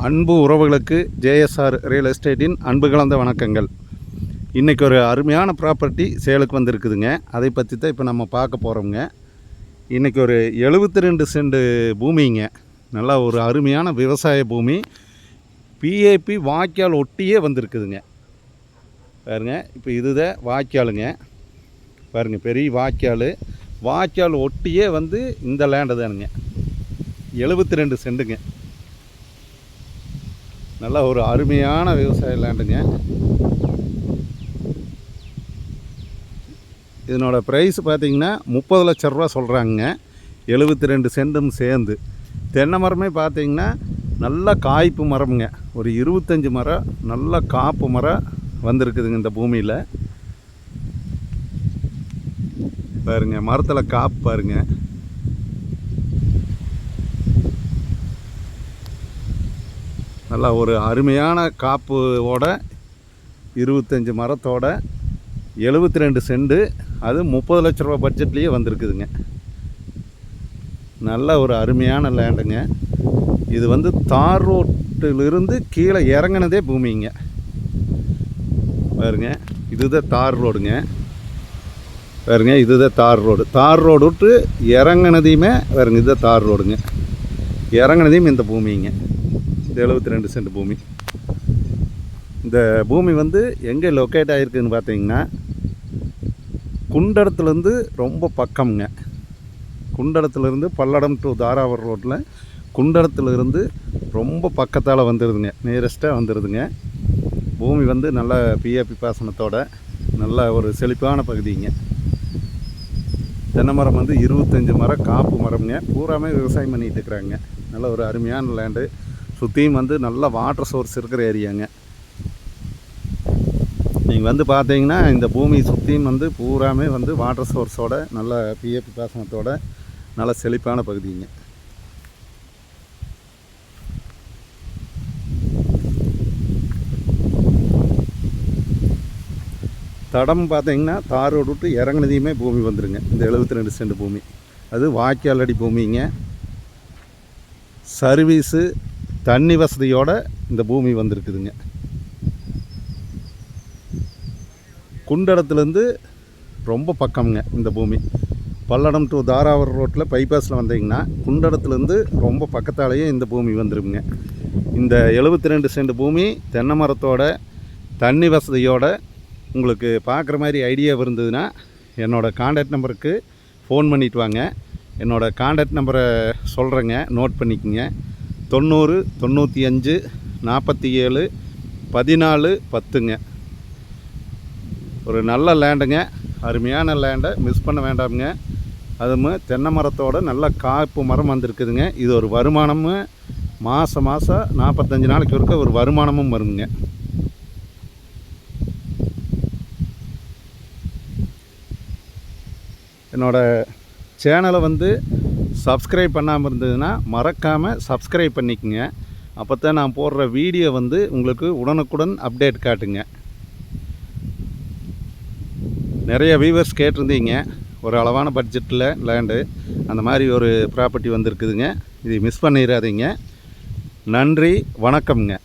அன்பு உறவுகளுக்கு JSR real எஸ்டேட்டின் அன்பு கலந்த வணக்கங்கள். இன்றைக்கி ஒரு அருமையான ப்ராப்பர்ட்டி சேலுக்கு வந்திருக்குதுங்க. அதை பற்றி தான் இப்போ நம்ம பார்க்க போகிறோங்க. இன்றைக்கி ஒரு 72 சென்ட் பூமிங்க. நல்லா ஒரு அருமையான விவசாய பூமி. பிஏபி வாய்க்கால் ஒட்டியே வந்திருக்குதுங்க. பாருங்க, இப்போ இதுதான் வாய்க்காலுங்க. பாருங்கள், பெரிய வாய்க்கால் ஒட்டியே வந்து இந்த லேண்டு தானுங்க. 72 சென்ட்டுங்க. நல்லா ஒரு அருமையான விவசாய லேண்டுங்க. இதனோட ப்ரைஸ் பார்த்திங்கன்னா 30 லட்ச ரூபா சொல்கிறாங்க. 72 சென்டும் சேர்ந்து. தென்னை மரமே பார்த்திங்கன்னா நல்ல காய்ப்பு மரம்ங்க. ஒரு 25 மரம் நல்ல காப்பு மரம் வந்திருக்குதுங்க இந்த பூமியில். பாருங்கள், மரத்தில் காப்பு பாருங்கள். நல்லா ஒரு அருமையான காப்போட 25 மரத்தோட 72 சென்ட், அது 30 லட்ச ரூபா பட்ஜெட்லேயே வந்திருக்குதுங்க. நல்ல ஒரு அருமையான லேண்டுங்க. இது வந்து தார் ரோட்டிலிருந்து கீழே இறங்கினதே பூமிங்க. பாருங்க, இதுதான் தார் ரோடுங்க. பாருங்க, இதுதான் தார் ரோடு விட்டு இறங்கினதையுமே பாருங்க, இதுதான் தார் ரோடுங்க. இறங்கினதையும் இந்த பூமிங்க. 72 சென்ட் பூமி. இந்த பூமி வந்து எங்கே லொக்கேட் ஆகிருக்குன்னு பார்த்தீங்கன்னா, குண்டடத்துலேருந்து ரொம்ப பக்கம்ங்க. குண்டடத்துலேருந்து பல்லடம் டு தாராவரம் ரோட்டில் குண்டடத்துலேருந்து ரொம்ப பக்கத்தால் வந்துடுதுங்க. நியரஸ்ட்டாக வந்துடுதுங்க. பூமி வந்து நல்ல பிஏபி பாசனத்தோட நல்ல ஒரு செழிப்பான பகுதிங்க. தென்னை மரம் வந்து 25 மரம் காப்பு மரம்ங்க. பூராமே விவசாயம் பண்ணிகிட்டு இருக்கிறாங்க. நல்ல ஒரு அருமையான லேண்டு. சுற்றியும் வந்து நல்ல வாட்டர் சோர்ஸ் இருக்கிற ஏரியாங்க. நீங்கள் வந்து பார்த்தீங்கன்னா இந்த பூமி சுற்றியும் வந்து பூராமே வந்து வாட்டர் சோர்ஸோட நல்ல பிஏபி பாசனத்தோட நல்ல செழிப்பான பகுதிங்க. தடம் பார்த்தீங்கன்னா தார் ரோடு விட்டு இறங்கினதையுமே பூமி வந்துடுங்க. இந்த 72 சென்ட் பூமி அது வாய்க்கால் அடி பூமிங்க. சர்வீஸு தண்ணி வசதியோட இந்த பூமி வந்திருக்குதுங்க. குண்டடத்துலேருந்து ரொம்ப பக்கம்ங்க இந்த பூமி. பல்லடம் டு தாராவரம் ரோட்டில் பைபாஸில் வந்தீங்கன்னா குண்டடத்துலேருந்து ரொம்ப பக்கத்தாலேயே இந்த பூமி வந்துருங்க. இந்த 72 சென்ட் பூமி தென்னை மரத்தோட தண்ணி வசதியோட உங்களுக்கு பார்க்குற மாதிரி ஐடியா இருந்ததுன்னா என்னோடய கான்டாக்ட் நம்பருக்கு ஃபோன் பண்ணிவிட்டு வாங்க. என்னோடய கான்டாக்ட் நம்பரை சொல்கிறேங்க, நோட் பண்ணிக்கோங்க. 90 95 47 14 10ங்க. ஒரு நல்ல லேண்டுங்க. அருமையான லேண்டை மிஸ் பண்ண வேண்டாமுங்க. அதுவும் தென்னை மரத்தோட நல்ல காப்பு மரம் வந்திருக்குதுங்க. இது ஒரு வருமானமும் மாதம் 45 நாளைக்கு ஒருக்க ஒரு வருமானமும் வருங்க. என்னோடய சேனலை வந்து சப்ஸ்கிரைப் பண்ணாமல் இருந்ததுன்னா மறக்காமல் சப்ஸ்கிரைப் பண்ணிக்கோங்க. அப்போ தான் நான் போடுற வீடியோ வந்து உங்களுக்கு உடனுக்குடன் அப்டேட் காட்டுங்க. நிறைய வியூவர்ஸ் கேட்டிருந்தீங்க ஒரு அளவான பட்ஜெட்டில் லேண்டு, அந்த மாதிரி ஒரு ப்ராப்பர்ட்டி வந்திருக்குதுங்க. இது மிஸ் பண்ணிடாதீங்க. நன்றி, வணக்கம்ங்க.